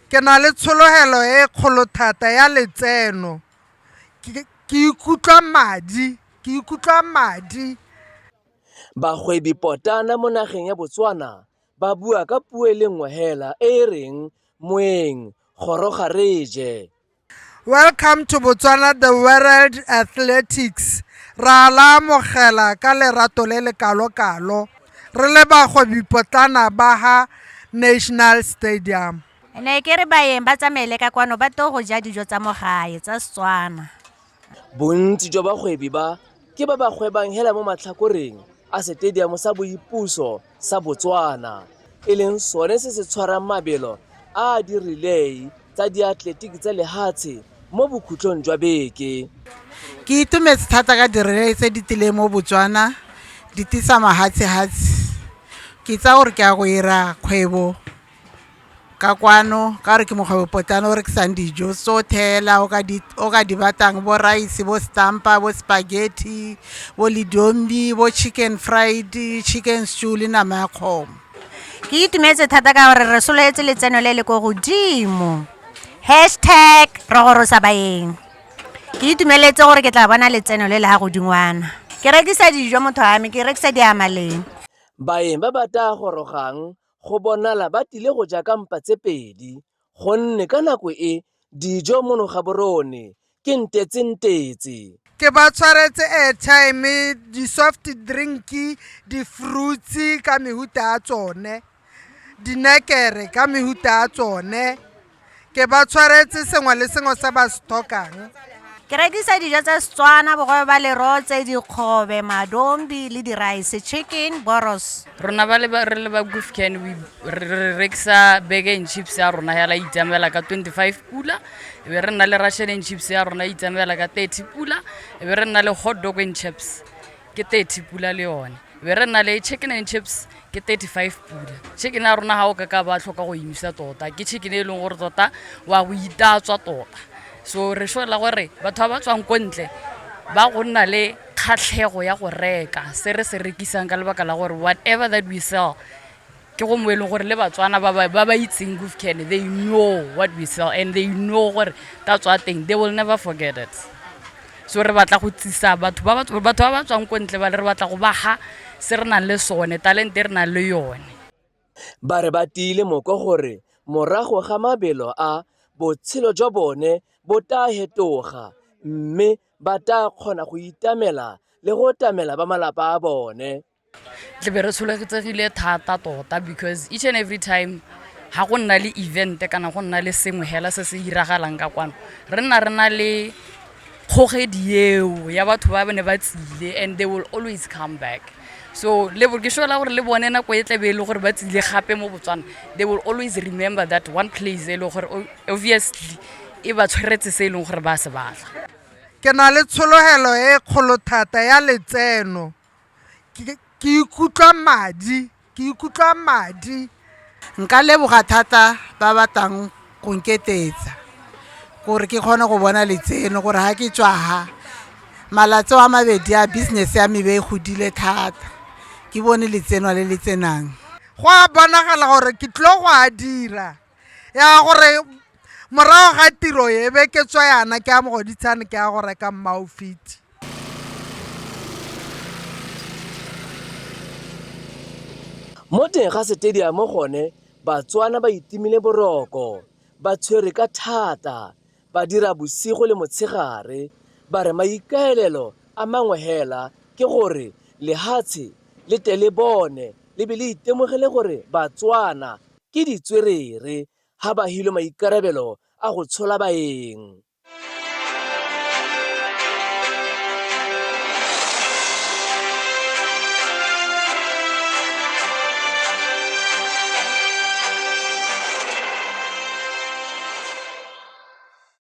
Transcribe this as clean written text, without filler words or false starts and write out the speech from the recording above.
ke na le tshologelo e kgolo thata ya letseno. Ke ikutlwa madi. Bagwebi potlana mo nageng ya Botswana ba bua ka puo e le nngwe hela e reng moeng goroga re je. Welcome to Botswana, the World Athletics. Ra la amogela ka lerato le le kalo-kalo re le bagwebi potlana ba ha National Stadium. Ne ke re baeng ba tsamaile ka kwano ba to go ja dijo tsa mo gae tsa Setswana. Bontsi jwa bagwebi ba ke ba ba gwebang hela mo matlhakoreng a stadium sa boipuso sa Botswana, e leng sone se se tshwarang mabelo a di-relay tsa diatleletiki tsa lehatshe mo bokhutlong jwa beke. Ke itumetse thata ka di-relay tse di tileng mo Botswana di tisa mahatshe-hatshe. Ke tsa gore ke a go ira kgwebo ka kwano ka gore ke mokgwebo potlana o rekisang dijo so thela o ka di batang bo rice, bo stampa, bo spaghetti, bo ledombi, bo chicken fried, chicken stew le nama ya kgomo. Ke itumetse thata ka gore re soletse letseno le le ko godimo. #re gorosa baeng. Ke itumeletse gore ke tla bona letseno le le ha godingwana. Ke rekisa dijo motho wa me, ke rekisa diamaleng. Baeng ba bata gorogang go bonala ba tile go ja ka mpa tse pedi gonne ka nako e dijo mono ga borone ke ntetse. Ke ba tshwaretse airtime, di-soft drink, di-fruits ka mehuta ya tsone, dinekere ka mehuta ya tsone. Ke ba tshwaretse sengwe le sengwe se ba se tlhokang. Ke rekisa dijo tsa Setswana, bogobe ba lerotse, dikgobe, madombi le di-rice, chicken, boros. Rona re le ba Gufken re rekisa burger and chips ya rona ya la itamela ka 25 pula, e be re nna le Russian and chips ya rona itamela ka 30 pula, e be re nna le hot dog and chips ke 30 pula le yone, e be re nna le chicken and chips ke 35 pula. Chicken ya rona ha o ka ba tlhoka go imisa tota, ke chicken e leng gore tota wa go itatswa tota. So re shola gore batho ba tswang ko ntle ba go nna le kgatlhego ya go reka se re se rekisang ka lebaka la gore whatever that we sell ke go mo e leng gore le Batswana ba ba itseng Gufken, they know what we sell and they know gore that's one thing they will never forget it. So re batla go tsisa batho ba tswang ko ntle ba re batla go baga se re nang le sone talent re nang le yone. Ba re batile moko gore morago ga mabelo a botshelo jwa bone bo ta hetoga mme ba ta kgona go itamela le go tamela ba malapa a bone. Tle be re tsholetsegile thata tota because each and every time ha go nna le event kana go nna le sengwe hela se se iragalang ka kwano re nna le kgogedi eo ya batho ba bone ba tsile and they will always come back. So le ke shola gore le bone nako e tle be le gore ba tsile gape mo Botswana, they will always remember that one place e le gore obviously e ba tshweretse se e leng gore ba se batla. Ke na le tshologelo e kgolo thata ya letseno. Ke ikutlwa madi. Nka leboga thata ba batang go nketetsa gore ke kgone go bona letseno gore ha ke tswa ha malatsi a mabedi a business ya me be godile thata ke bone letseno le letsenang. Go a bonagala gore ke tlo go a dira ya gore morago ga tiro e be ke tswa yana ke a mogoditshane ke a go reka outfit. Mo teng ga stadium gone Batswana ba itimile boroko ba tshwere ka thata ba dira bosigo le motshegare ba re maikaelelo a mangwe hela ke gore lehatshe le tele bone le be le itemogele gore Batswana ke ditswerere ha ba hilo maikarabelo a go tshola baeng.